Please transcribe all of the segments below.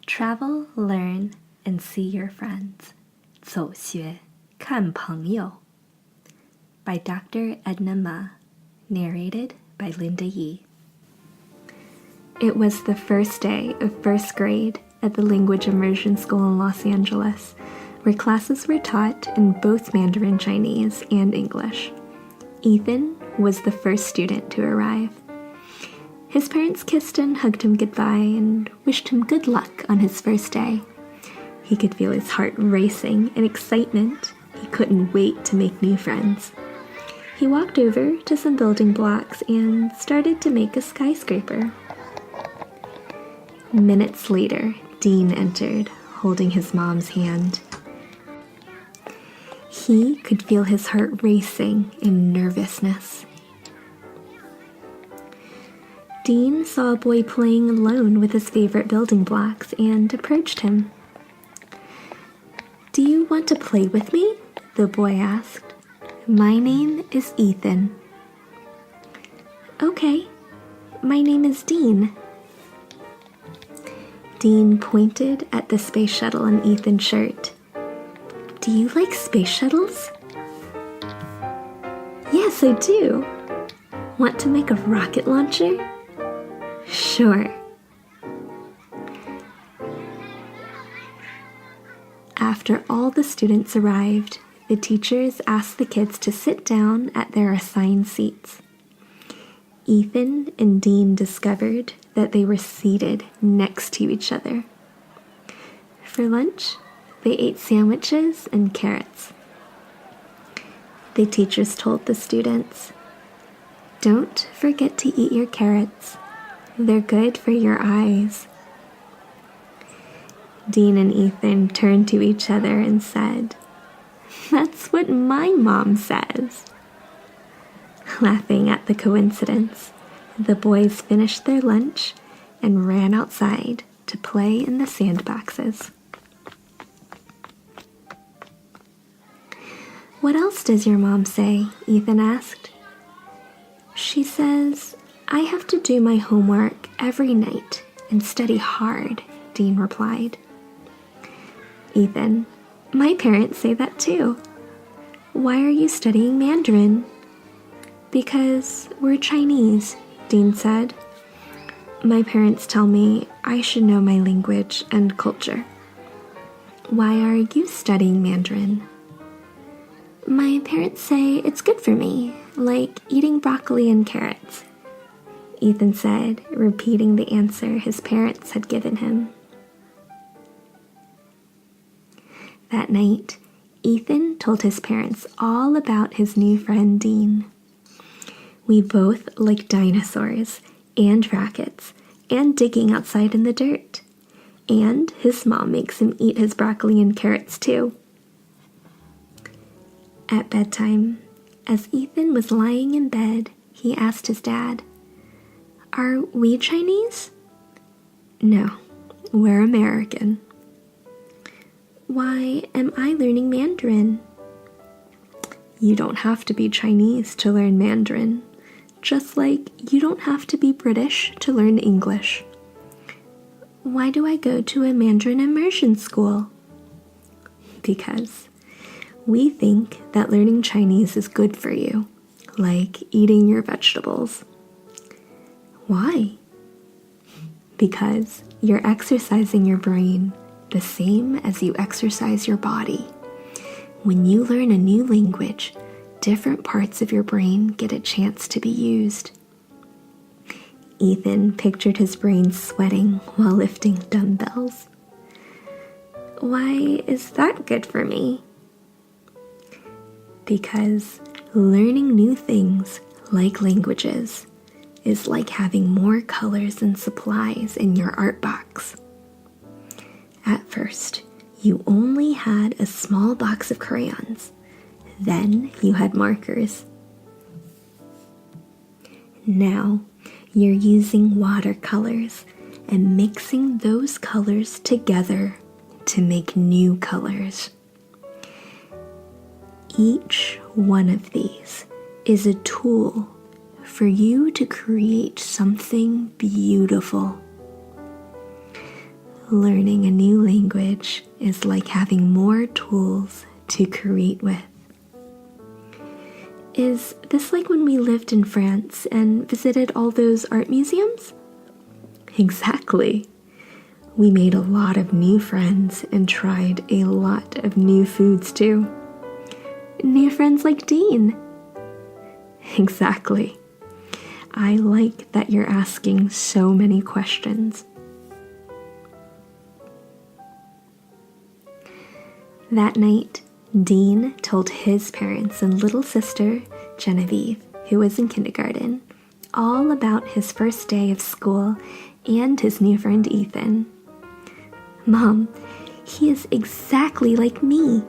Travel, learn, and see your friends. 走学，看朋友 by Dr. Edna Ma, narrated by Linda Yee. It was the first day of first grade at the Language Immersion School in Los Angeles, where classes were taught in both Mandarin Chinese and English. Ethan was the first student to arrive. His parents kissed and hugged him goodbye and wished him good luck on his first day. He could feel his heart racing in excitement. He couldn't wait to make new friends. He walked over to some building blocks and started to make a skyscraper. Minutes later, Dean entered, holding his mom's hand. He could feel his heart racing in nervousness. Dean saw a boy playing alone with his favorite building blocks and approached him. "Do you want to play with me?" the boy asked. "My name is Ethan." "Okay, my name is Dean." Dean pointed at the space shuttle on Ethan's shirt. "Do you like space shuttles?" "Yes, I do." "Want to make a rocket launcher?" "Sure." After all the students arrived, the teachers asked the kids to sit down at their assigned seats. Ethan and Dean discovered that they were seated next to each other. For lunch, they ate sandwiches and carrots. The teachers told the students, "Don't forget to eat your carrots. They're good for your eyes." Dean and Ethan turned to each other and said, "That's what my mom says." Laughing at the coincidence, the boys finished their lunch and ran outside to play in the sandboxes. "What else does your mom say?" Ethan asked. "She says I have to do my homework every night and study hard," Dean replied. "Ethan, my parents say that too. Why are you studying Mandarin?" "Because we're Chinese," Dean said. "My parents tell me I should know my language and culture." "Why are you studying Mandarin?" "My parents say it's good for me, like eating broccoli and carrots," Ethan said, repeating the answer his parents had given him. That night, Ethan told his parents all about his new friend Dean. "We both like dinosaurs and rackets and digging outside in the dirt. And his mom makes him eat his broccoli and carrots too." At bedtime, as Ethan was lying in bed, he asked his dad, "Are we Chinese?" "No, we're American." "Why am I learning Mandarin?" "You don't have to be Chinese to learn Mandarin, just like you don't have to be British to learn English." "Why do I go to a Mandarin immersion school?" "Because we think that learning Chinese is good for you, like eating your vegetables." "Why?" "Because you're exercising your brain the same as you exercise your body. When you learn a new language, different parts of your brain get a chance to be used." Ethan pictured his brain sweating while lifting dumbbells. "Why is that good for me?" "Because learning new things, like languages, is like having more colors and supplies in your art box. At first, you only had a small box of crayons. Then you had markers. Now you're using watercolors and mixing those colors together to make new colors. Each one of these is a tool for you to create something beautiful. Learning a new language is like having more tools to create with. Is this like when we lived in France and visited all those art museums? Exactly. We made a lot of new friends and tried a lot of new foods too. New friends like Dean. Exactly. I like that you're asking so many questions. That night, Dean told his parents and little sister, Genevieve, who was in kindergarten, all about his first day of school and his new friend Ethan. Mom, he is exactly like me.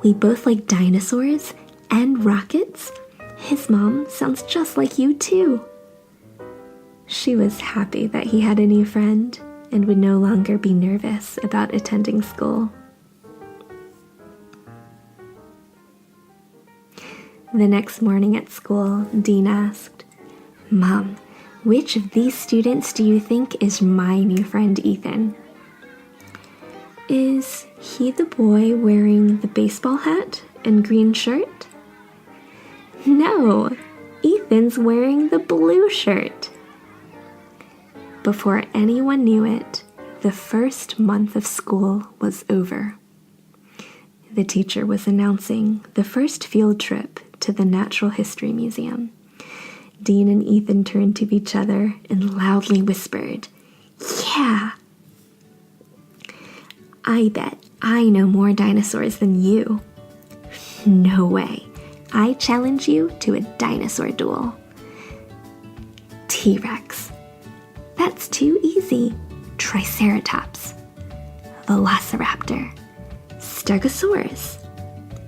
We both like dinosaurs and rockets. His mom sounds just like you too. She was happy that he had a new friend and would no longer be nervous about attending school. The next morning at school, Dean asked, Mom, which of these students do you think is my new friend Ethan? Is he the boy wearing the baseball hat and green shirt? No, Ethan's wearing the blue shirt. Before anyone knew it, the first month of school was over. The teacher was announcing the first field trip to the Natural History Museum. Dean and Ethan turned to each other and loudly whispered, Yeah! I bet I know more dinosaurs than you. No way. I challenge you to a dinosaur duel. T-Rex. That's too easy. Triceratops. Velociraptor. Stegosaurus.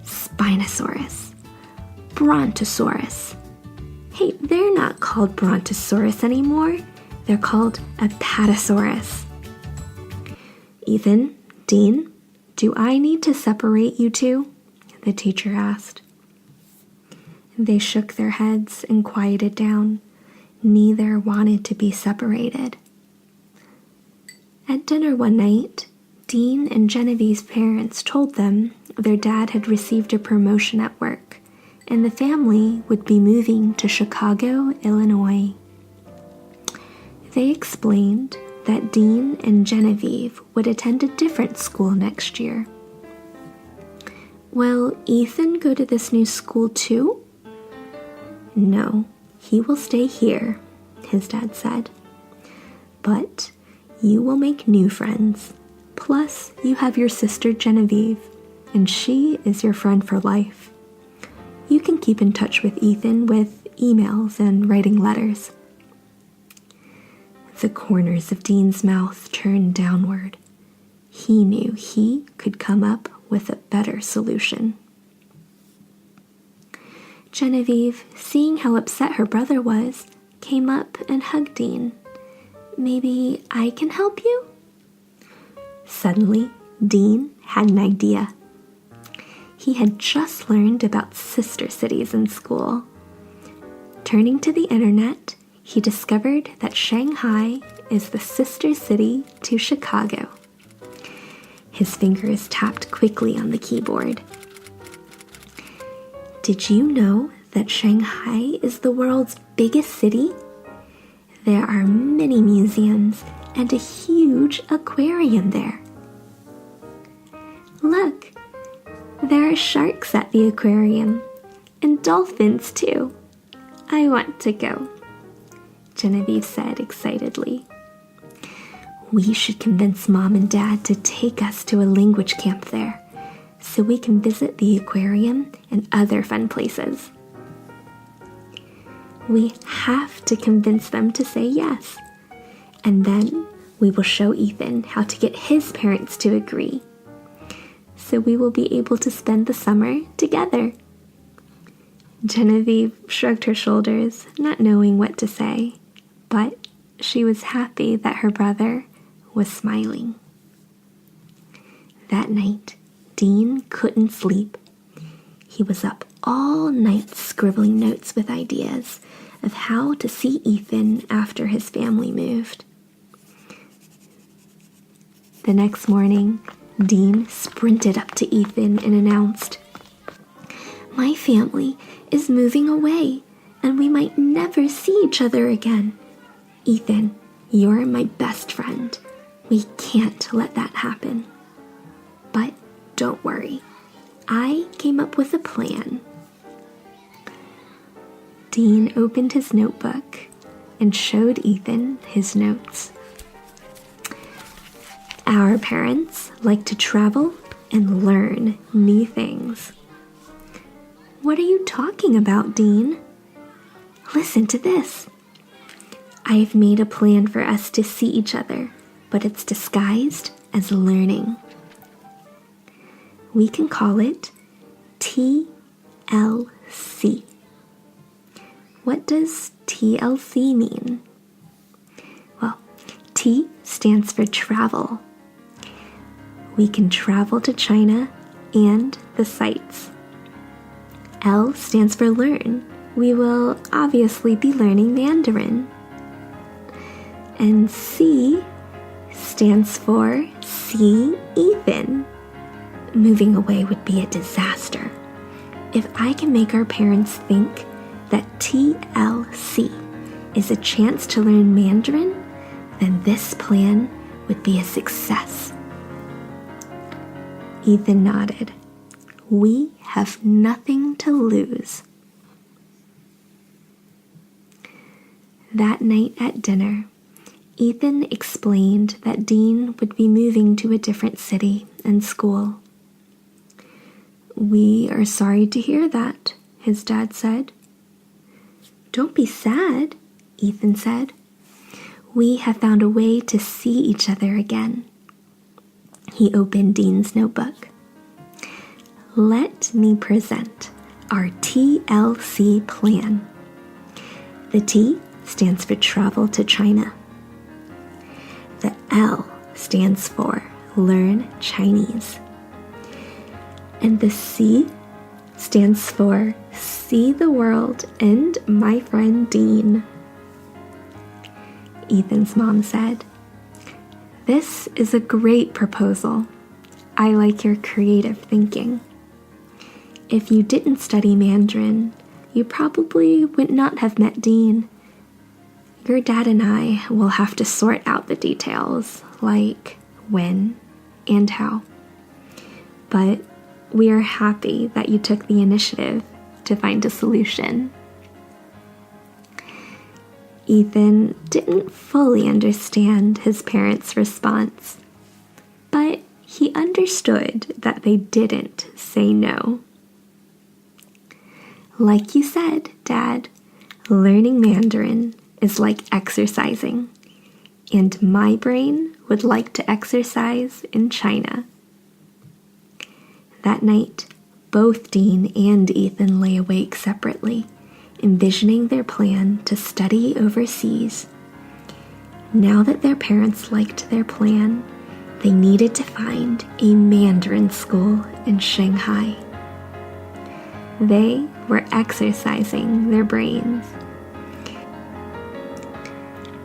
Spinosaurus. Brontosaurus. Hey, they're not called Brontosaurus anymore. They're called Apatosaurus. Ethan, Dean, do I need to separate you two? The teacher asked. They shook their heads and quieted down. Neither wanted to be separated. At dinner one night, Dean and Genevieve's parents told them their dad had received a promotion at work, and the family would be moving to Chicago, Illinois. They explained that Dean and Genevieve would attend a different school next year. Will Ethan go to this new school too? No, he will stay here, his dad said. But you will make new friends. Plus, you have your sister Genevieve, and she is your friend for life. You can keep in touch with Ethan with emails and writing letters. The corners of Dean's mouth turned downward. He knew he could come up with a better solution. Genevieve, seeing how upset her brother was, came up and hugged Dean. Maybe I can help you? Suddenly, Dean had an idea. He had just learned about sister cities in school. Turning to the internet, he discovered that Shanghai is the sister city to Chicago. His fingers tapped quickly on the keyboard. Did you know that Shanghai is the world's biggest city? There are many museums and a huge aquarium there. Look, there are sharks at the aquarium, and dolphins too. I want to go, Genevieve said excitedly. We should convince Mom and Dad to take us to a language camp there, so we can visit the aquarium and other fun places. We have to convince them to say yes, and then we will show Ethan how to get his parents to agree, so we will be able to spend the summer together. Genevieve shrugged her shoulders, not knowing what to say, but she was happy that her brother was smiling. That night, Dean couldn't sleep. He was up all night scribbling notes with ideas of how to see Ethan after his family moved. The next morning, Dean sprinted up to Ethan and announced, "My family is moving away, and we might never see each other again. Ethan, you're my best friend. We can't let that happen. But don't worry, I came up with a plan." Dean opened his notebook and showed Ethan his notes. "Our parents like to travel and learn new things." "What are you talking about, Dean?" "Listen to this. I've made a plan for us to see each other, but it's disguised as learning. We can call it T.L.C. What does T.L.C. mean? Well, T stands for travel. We can travel to China and the sights. L stands for learn. We will obviously be learning Mandarin. And C stands for see Ethan. Moving away would be a disaster. If I can make our parents think that T.L.C. is a chance to learn Mandarin, then this plan would be a success." Ethan nodded. "We have nothing to lose." That night at dinner, Ethan explained that Dean would be moving to a different city and school. "We are sorry to hear that," his dad said. "Don't be sad," Ethan said. "We have found a way to see each other again." He opened Dean's notebook. "Let me present our T.L.C. plan. The T stands for travel to China. The L stands for learn Chinese. And the C stands for see the world and my friend Dean." Ethan's mom said, "This is a great proposal. I like your creative thinking. If you didn't study Mandarin, you probably would not have met Dean. Your dad and I will have to sort out the details, like when and how. But we are happy that you took the initiative to find a solution." Ethan didn't fully understand his parents' response, but he understood that they didn't say no. "Like you said, Dad, learning Mandarin is like exercising, and my brain would like to exercise in China." That night, both Dean and Ethan lay awake separately, envisioning their plan to study overseas. Now that their parents liked their plan, they needed to find a Mandarin school in Shanghai. They were exercising their brains.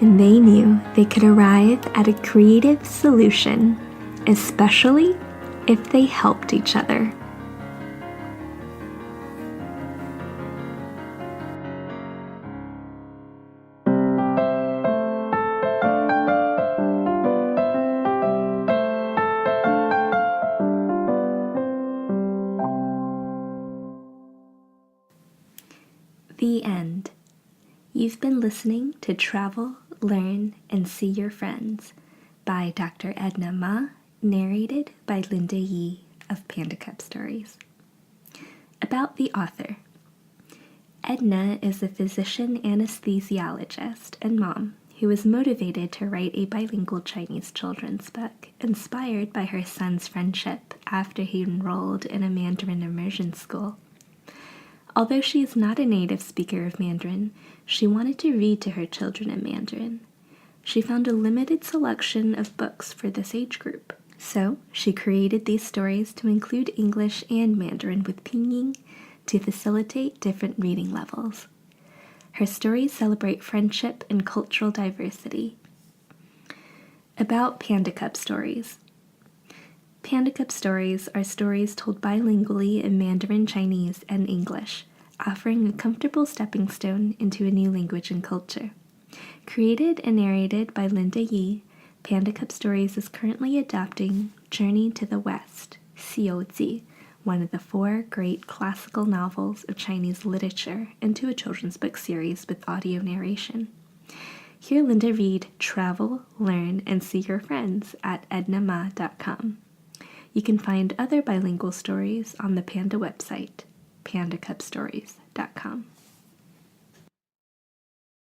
And they knew they could arrive at a creative solution, especially if they helped each other. The end. You've been listening to Travel, Learn, and See Your Friends by Dr. Edna Ma, narrated by Linda Yee of Panda Cup Stories. About the author. Edna is a physician anesthesiologist and mom who was motivated to write a bilingual Chinese children's book inspired by her son's friendship after he enrolled in a Mandarin immersion school. Although she is not a native speaker of Mandarin, she wanted to read to her children in Mandarin. She found a limited selection of books for this age group, so she created these stories to include English and Mandarin with pinyin to facilitate different reading levels. Her stories celebrate friendship and cultural diversity. About Panda Cup Stories. Panda Cup stories are stories told bilingually in Mandarin Chinese and English, offering a comfortable stepping stone into a new language and culture. Created and narrated by Linda Yi, Panda Cup Stories is currently adapting Journey to the West, T.L.See, one of the 4 great classical novels of Chinese literature, into a children's book series with audio narration. Hear Linda read Travel, Learn, and See Your Friends at ednama.com. You can find other bilingual stories on the Panda website, pandacupstories.com.